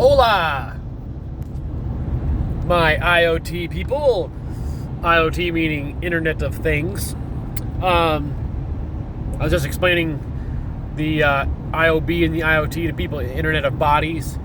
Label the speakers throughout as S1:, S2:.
S1: Hola, my IoT people. IoT meaning Internet of Things. I was just explaining the IOB and the IoT to people, Internet of Bodies,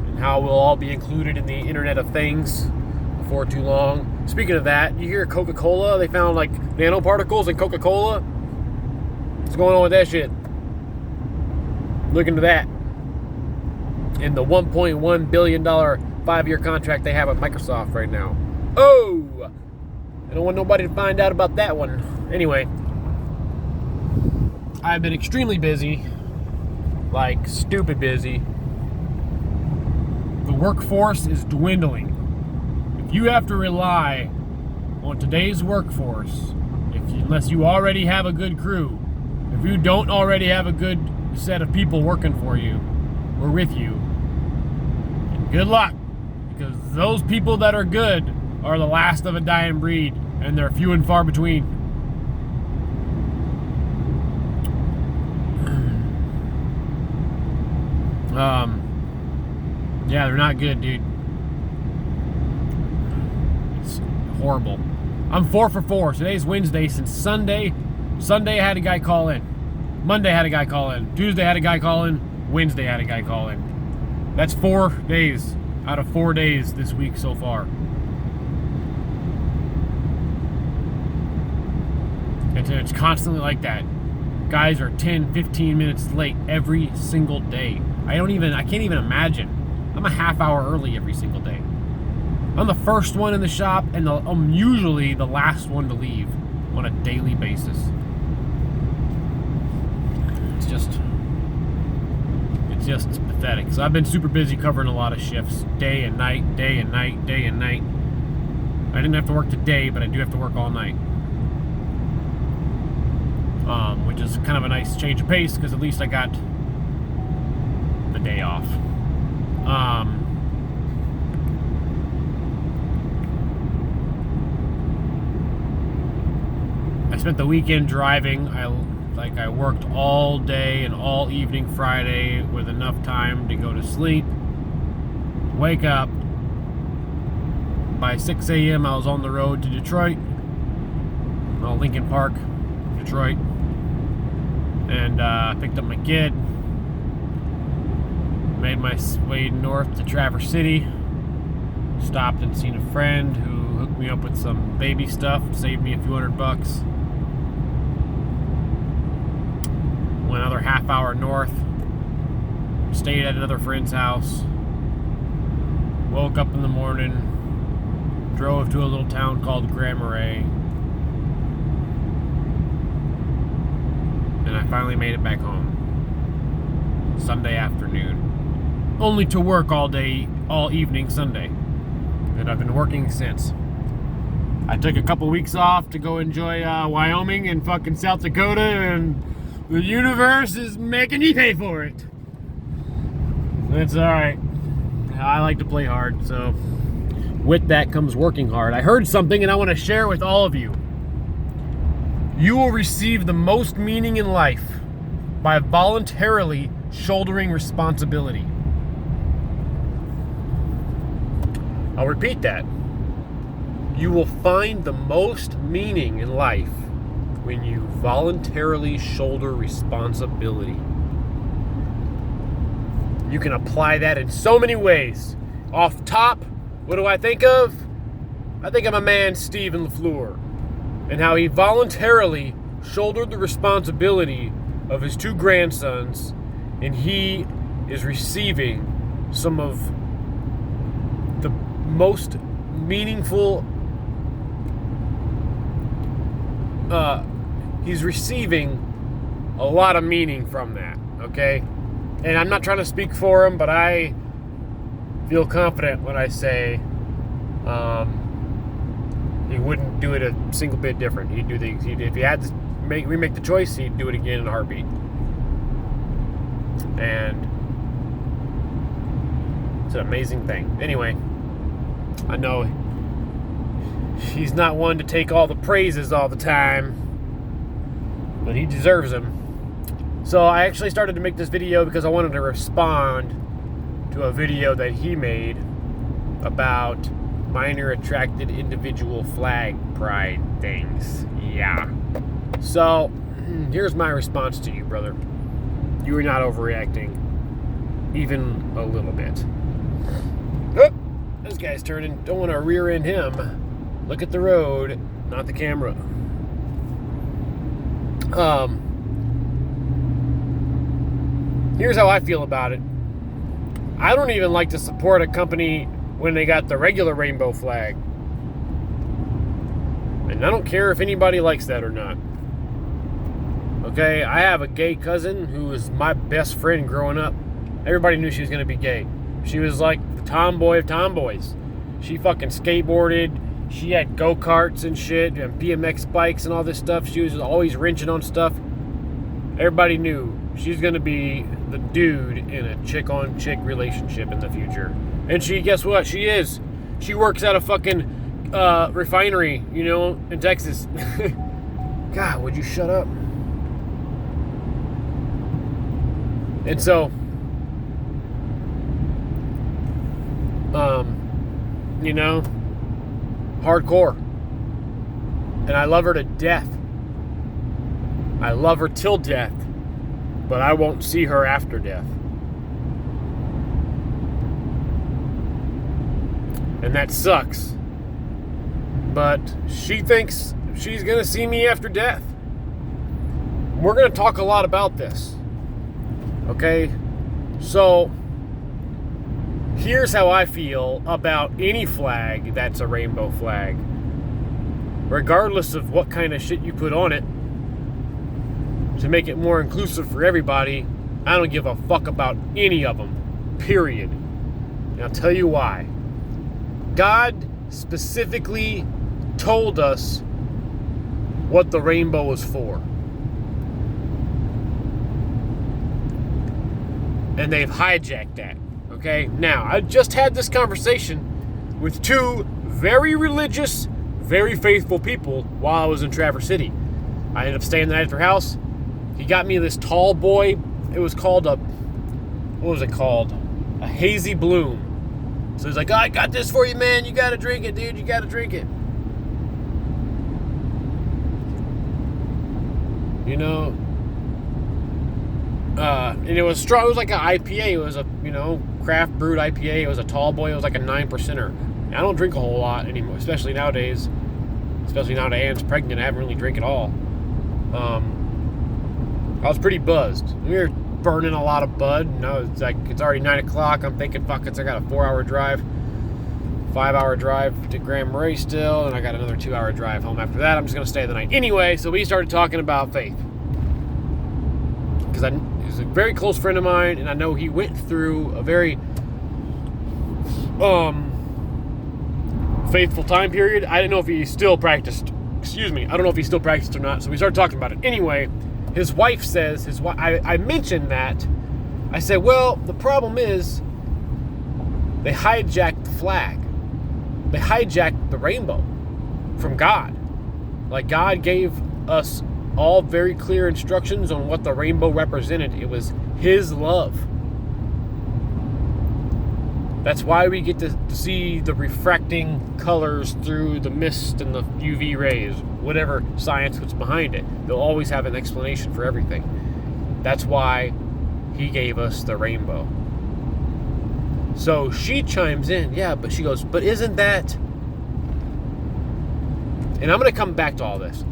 S1: and how we'll all be included in the Internet of Things before too long. Speaking of that, you hear Coca-Cola, they found like nanoparticles in Coca-Cola. What's going on with that shit? Look into that. In the $1.1 billion 5-year contract they have with Microsoft right now. Oh! I don't want nobody to find out about that one. Anyway, I've been extremely busy. Like, stupid busy. The workforce is dwindling. If you have to rely on today's workforce, unless you already have a good crew, if you don't already have a good set of people working for you or with you, good luck, because those people that are good are the last of a dying breed, and they're few and far between. Yeah, they're not good, dude. It's horrible. I'm 4 for 4. Today's Wednesday. Since Sunday I had a guy call in. Monday I had a guy call in. Tuesday I had a guy call in. Wednesday I had a guy call in. That's 4 days out of 4 days this week so far. It's constantly like that. Guys are 10, 15 minutes late every single day. I can't even imagine. I'm a half hour early every single day. I'm the first one in the shop, and I'm usually the last one to leave on a daily basis. It's just pathetic. So I've been super busy covering a lot of shifts, day and night, day and night, day and night. I didn't have to work today, but I do have to work all night. Which is kind of a nice change of pace, because at least I got the day off. I spent the weekend driving. I worked all day and all evening Friday with enough time to go to sleep, wake up. By 6 a.m. I was on the road to Detroit, Lincoln Park, Detroit, and picked up my kid, made my way north to Traverse City, stopped and seen a friend who hooked me up with some baby stuff, saved me a few $100. Went another half hour north, stayed at another friend's house, woke up in the morning, drove to a little town called Grand Marais, and I finally made it back home Sunday afternoon, only to work all evening Sunday, and I've been working since. I took a couple weeks off to go enjoy Wyoming and fucking South Dakota, and the universe is making me pay for it. It's alright. I like to play hard, so with that comes working hard. I heard something and I want to share with all of you. You will receive the most meaning in life by voluntarily shouldering responsibility. I'll repeat that. You will find the most meaning in life when you voluntarily shoulder responsibility. You can apply that in so many ways. Off top, what do I think of? I think of my man Stephen LaFleur, and how he voluntarily shouldered the responsibility of his 2 grandsons, and he is receiving some of the most meaningful, he's receiving a lot of meaning from that, okay? And I'm not trying to speak for him, but I feel confident when I say he wouldn't do it a single bit different. He'd do things. If he had to remake the choice, he'd do it again in a heartbeat. And it's an amazing thing. Anyway, I know he's not one to take all the praises all the time, but he deserves them. So I actually started to make this video because I wanted to respond to a video that he made about minor attracted individual flag pride things. Yeah. So, here's my response to you, brother. You are not overreacting even a little bit. Oh, this guy's turning. Don't want to rear end him. Look at the road, not the camera. Here's how I feel about it. I don't even like to support a company when they got the regular rainbow flag. And I don't care if anybody likes that or not. Okay, I have a gay cousin who was my best friend growing up. Everybody knew she was going to be gay. She was like the tomboy of tomboys. She fucking skateboarded. She had go-karts and shit and BMX bikes and all this stuff. She was always wrenching on stuff. Everybody knew she's going to be the dude in a chick-on-chick relationship in the future. And she, guess what? She is. She works at a fucking refinery, you know, in Texas. God, would you shut up? And so, you know, hardcore. And I love her to death. I love her till death. But I won't see her after death. And that sucks. But she thinks she's going to see me after death. We're going to talk a lot about this. Okay? So, here's how I feel about any flag that's a rainbow flag. Regardless of what kind of shit you put on it, to make it more inclusive for everybody, I don't give a fuck about any of them. Period. And I'll tell you why. God specifically told us what the rainbow was for. And they've hijacked that. Okay? Now, I just had this conversation with two very religious, very faithful people while I was in Traverse City. I ended up staying the night at their house. He got me this tall boy. It was called what was it called? A hazy bloom. So he's like, oh, I got this for you, man. You got to drink it, dude. You got to drink it. You know, and it was strong. It was like an IPA. It was a, you know, craft brewed IPA. It was a tall boy. It was like a 9%er. I don't drink a whole lot anymore, especially nowadays. Especially now that Anne's pregnant, I haven't really drank at all. I was pretty buzzed. We were burning a lot of bud. And I was like, it's already 9 o'clock. I'm thinking, fuck it, I got a 4-hour drive. 5-hour drive to Grand Marais still, and I got another 2-hour drive home after that. I'm just going to stay the night. Anyway, so we started talking about faith. Because he's a very close friend of mine, and I know he went through a very faithful time period. I didn't know if he still practiced. Excuse me. I don't know if he still practiced or not, so we started talking about it. Anyway, his wife says, I mentioned that. I said, well, the problem is they hijacked the flag. They hijacked the rainbow from God. Like, God gave us all very clear instructions on what the rainbow represented. It was His love. That's why we get to see the refracting colors through the mist and the UV rays, whatever science was behind it. They'll always have an explanation for everything. That's why He gave us the rainbow. So she chimes in, yeah, but she goes, but isn't that... And I'm going to come back to all this.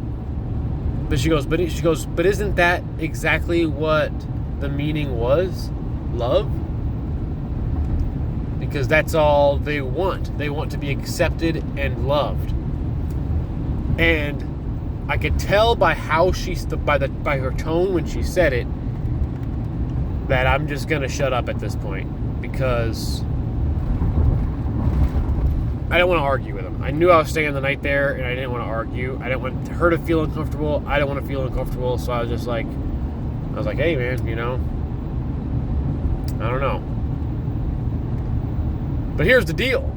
S1: But she goes, but isn't that exactly what the meaning was? Love? Because that's all they want. They want to be accepted and loved. And I could tell by how by her tone when she said it, that I'm just going to shut up at this point. Because I didn't want to argue with him. I knew I was staying the night there, and I didn't want to argue. I didn't want her to feel uncomfortable. I didn't want to feel uncomfortable, so I was like, hey, man, you know, I don't know. But here's the deal.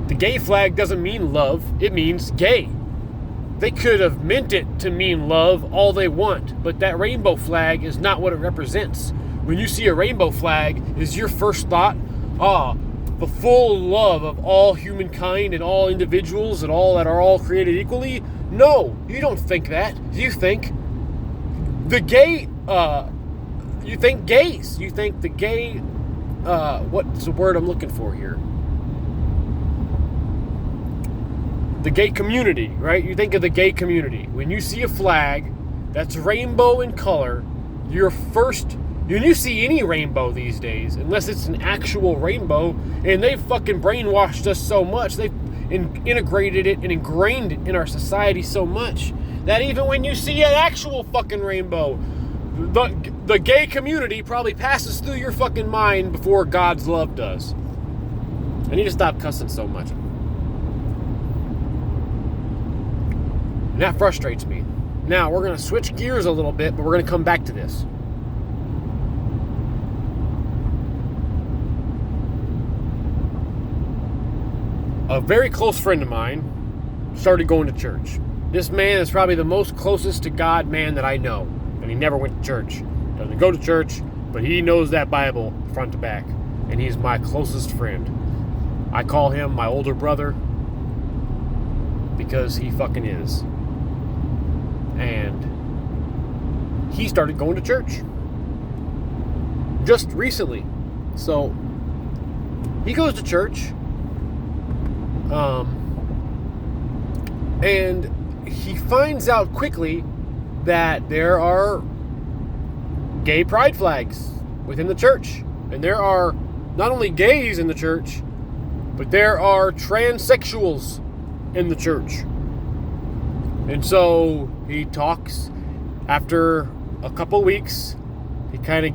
S1: The gay flag doesn't mean love. It means gay. They could have meant it to mean love all they want, but that rainbow flag is not what it represents. when you see a rainbow flag, is your first thought, the full love of all humankind and all individuals and all that are all created equally? No, you don't think that. You think the gay, you think gays. You think the gay, what's the word I'm looking for here? The gay community, right? You think of the gay community. When you see a flag that's rainbow in color, your first, when you see any rainbow these days, unless it's an actual rainbow, and they've fucking brainwashed us so much, they've integrated it and ingrained it in our society so much, that even when you see an actual fucking rainbow, the gay community probably passes through your fucking mind before God's love does. I need to stop cussing so much. And that frustrates me. Now, we're going to switch gears a little bit, but we're going to come back to this. A very close friend of mine started going to church. This man is probably the most closest to God man that I know. And he never went to church. Doesn't go to church, but he knows that Bible front to back. And he's my closest friend. I call him my older brother because he fucking is. And he started going to church just recently. So he goes to church, and he finds out quickly that there are gay pride flags within the church. And there are not only gays in the church, but there are transsexuals in the church. And so he talks. After a couple weeks, he kind of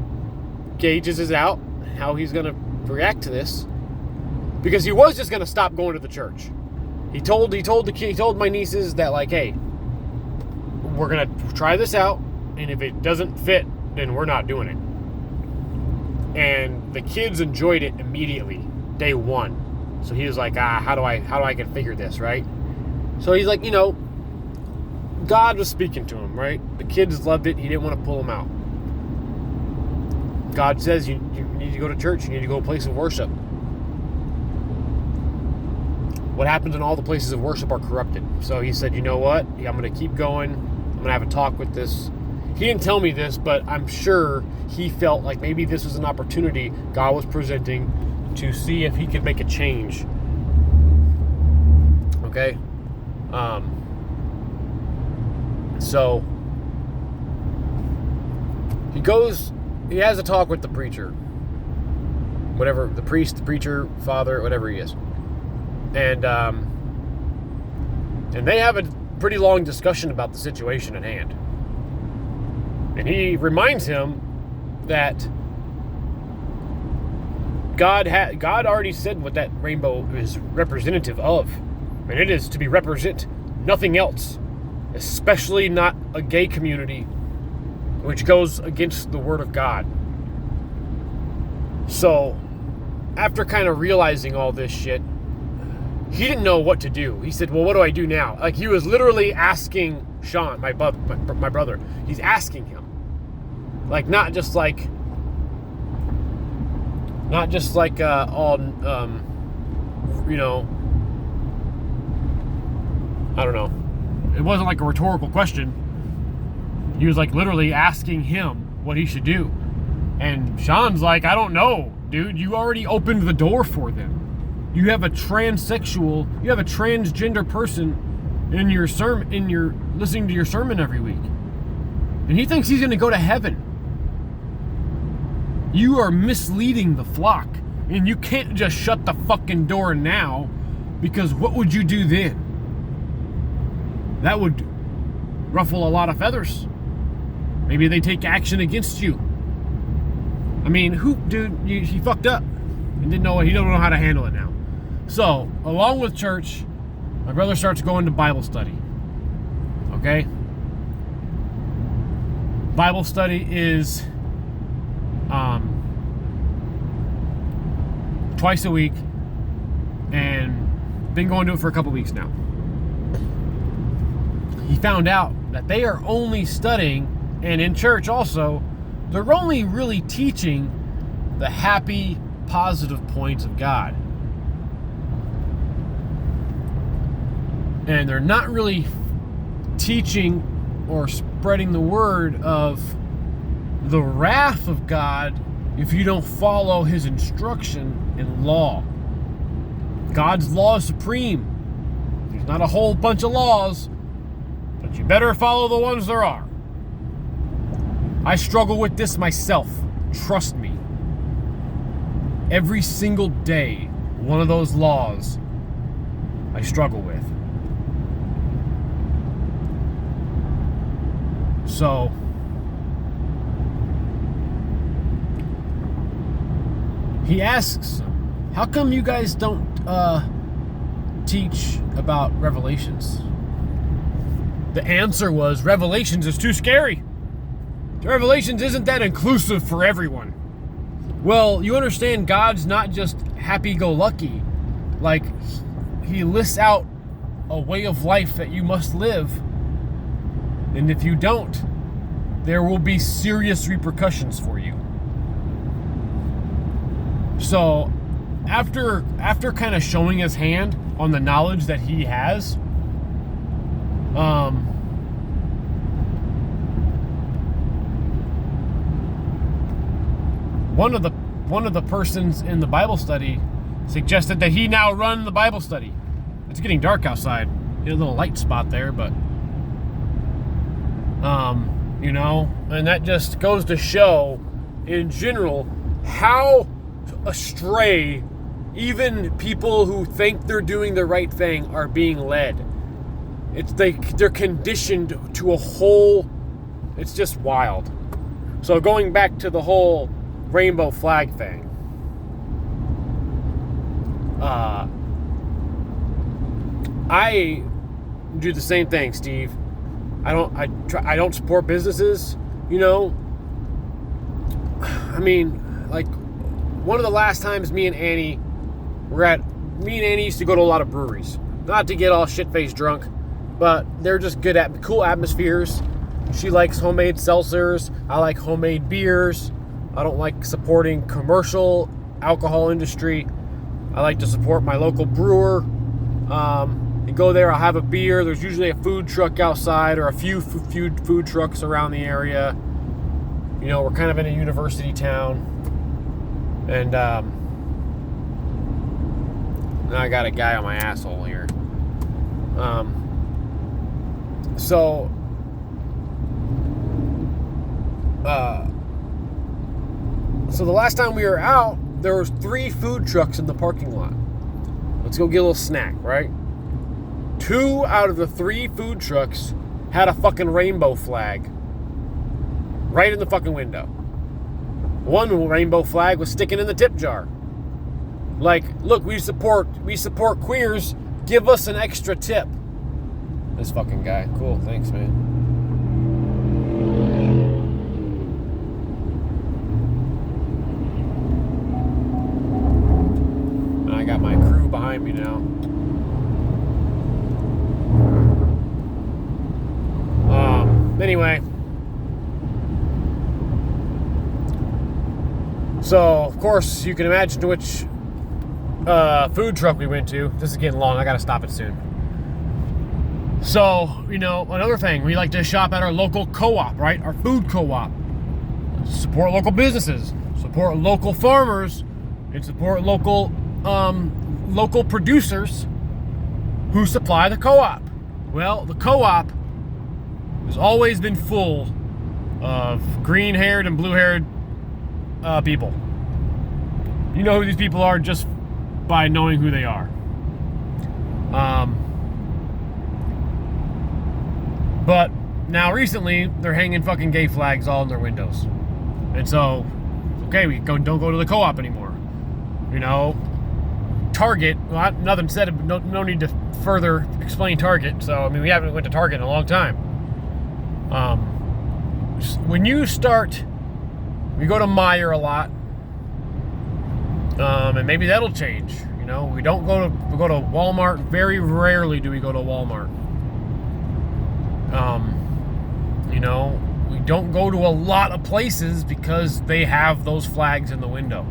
S1: gauges it out, how he's going to react to this. Because he was just going to stop going to the church. He told my nieces that, like, hey, we're going to try this out, and if it doesn't fit, then we're not doing it. And the kids enjoyed it immediately, day one. So he was like, how do I configure this, right? So he's like, God was speaking to him, right? The kids loved it. He didn't want to pull them out. God says you need to go to church. You need to go to a place of worship. What happens when all the places of worship are corrupted? So he said, you know what? I'm going to keep going. I'm going to have a talk with this. He didn't tell me this, but I'm sure he felt like maybe this was an opportunity God was presenting to see if he could make a change. Okay? So he has a talk with the preacher, whatever, the priest, the preacher, father, whatever he is. And they have a pretty long discussion about the situation at hand. And he reminds him that God already said what that rainbow is representative of. And it is to be represent nothing else. Especially not a gay community, which goes against the word of God. So, after kind of realizing all this shit, he didn't know what to do. He said, well, what do I do now? Like, he was literally asking Sean, my brother. He's asking him. Like, not just like all, I don't know. It wasn't like a rhetorical question. He was like literally asking him what he should do. And Sean's like, I don't know, dude. You already opened the door for them. You have a transsexual, you have a transgender person in your sermon, listening to your sermon every week. And he thinks he's going to go to heaven. You are misleading the flock. And you can't just shut the fucking door now, because what would you do then? That would ruffle a lot of feathers. Maybe they take action against you. I mean, he fucked up and he don't know how to handle it now. So, along with church, my brother starts going to Bible study. Okay? Bible study is twice a week, and been going to it for a couple weeks now. He found out that they are only studying, and in church also, they're only really teaching the happy, positive points of God. And they're not really teaching or spreading the word of the wrath of God if you don't follow his instruction and law. God's law is supreme. There's not a whole bunch of laws, but you better follow the ones there are. I struggle with this myself. Trust me. Every single day, one of those laws I struggle with. So, he asks, how come you guys don't teach about Revelations? The answer was, Revelations is too scary. Revelations isn't that inclusive for everyone. Well, you understand God's not just happy-go-lucky. Like, he lists out a way of life that you must live. And if you don't, there will be serious repercussions for you. So, after kind of showing his hand on the knowledge that he has, one of the persons in the Bible study suggested that he now run the Bible study. It's getting dark outside. Get a little light spot there, but and that just goes to show, in general, how astray even people who think they're doing the right thing are being led. They're conditioned to a whole. It's just wild. So going back to the whole rainbow flag thing, I do the same thing, Steve. I don't support businesses, I mean, like, one of the last times me and Annie used to go to a lot of breweries. Not to get all shit-faced drunk, but they're just cool atmospheres. She likes homemade seltzers. I like homemade beers. I don't like supporting commercial alcohol industry. I like to support my local brewer. You go there, I'll have a beer. There's usually a food truck outside or a few food trucks around the area. We're kind of in a university town. And now I got a guy on my asshole here. So the last time we were out, there was 3 food trucks in the parking lot. Let's go get a little snack, right? 2 out of the 3 food trucks had a fucking rainbow flag right in the fucking window. One rainbow flag was sticking in the tip jar. Like, look, we support queers. Give us an extra tip. This fucking guy. Cool, thanks, man. I got my crew behind me now. Anyway. So, of course, you can imagine which food truck we went to. This is getting long. I gotta stop it soon. So, another thing, we like to shop at our local co-op, right? Our food co-op. Support local businesses, support local farmers, and support local producers who supply the co-op. Well, the co-op has always been full of green-haired and blue-haired people. You know who these people are just by knowing who they are. But now recently, they're hanging fucking gay flags all in their windows. And so, okay, don't go to the co-op anymore. Target, well, nothing said, no need to further explain Target. So, we haven't went to Target in a long time. When you start, we go to Meijer a lot. And maybe that'll change. We don't go to Walmart. Very rarely do we go to Walmart. we don't go to a lot of places because they have those flags in the window.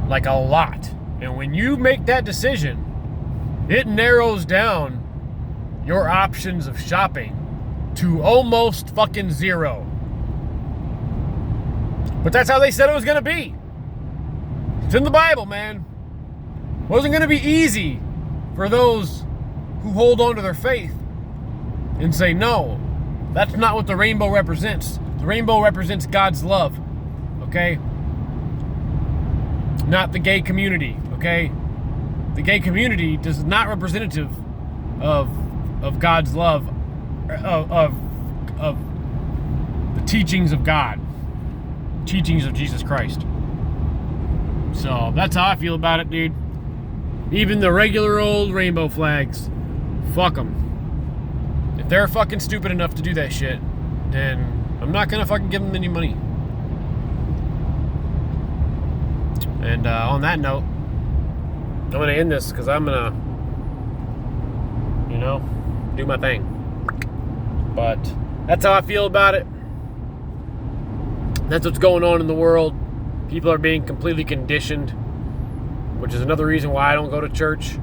S1: Like a lot. And when you make that decision, it narrows down your options of shopping to almost fucking zero. But that's how they said it was going to be. It's in the Bible, man. It wasn't going to be easy for those who hold on to their faith and say, no, that's not what the rainbow represents. The rainbow represents God's love, okay? Not the gay community, okay? The gay community is not representative of God's love, of the teachings of God, teachings of Jesus Christ. So that's how I feel about it, dude. Even the regular old rainbow flags, fuck them. If they're fucking stupid enough to do that shit, then I'm not gonna fucking give them any money. And on that note, I'm gonna end this because I'm gonna, do my thing. But that's how I feel about it. That's what's going on in the world. People are being completely conditioned, which is another reason why I don't go to church.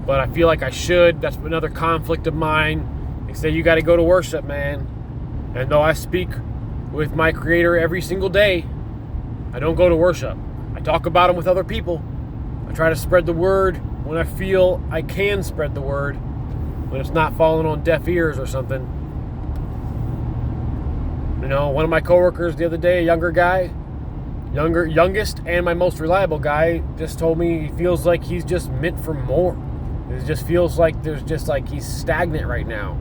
S1: But I feel like I should. That's another conflict of mine. They say you got to go to worship, man. And though I speak with my Creator every single day, I don't go to worship. I talk about Him with other people. I try to spread the word when I feel I can spread the word, when it's not falling on deaf ears or something. One of my coworkers the other day, a younger guy, youngest and my most reliable guy, just told me he feels like he's just meant for more. It just feels like he's stagnant right now.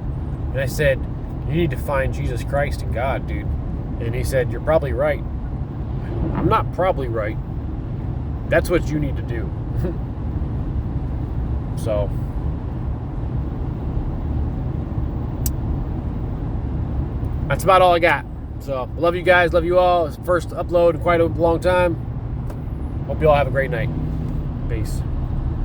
S1: And I said, you need to find Jesus Christ and God, dude. And he said, you're probably right. I'm not probably right. That's what you need to do. So, that's about all I got. So, love you guys, love you all. It's the first upload in quite a long time. Hope you all have a great night. Peace.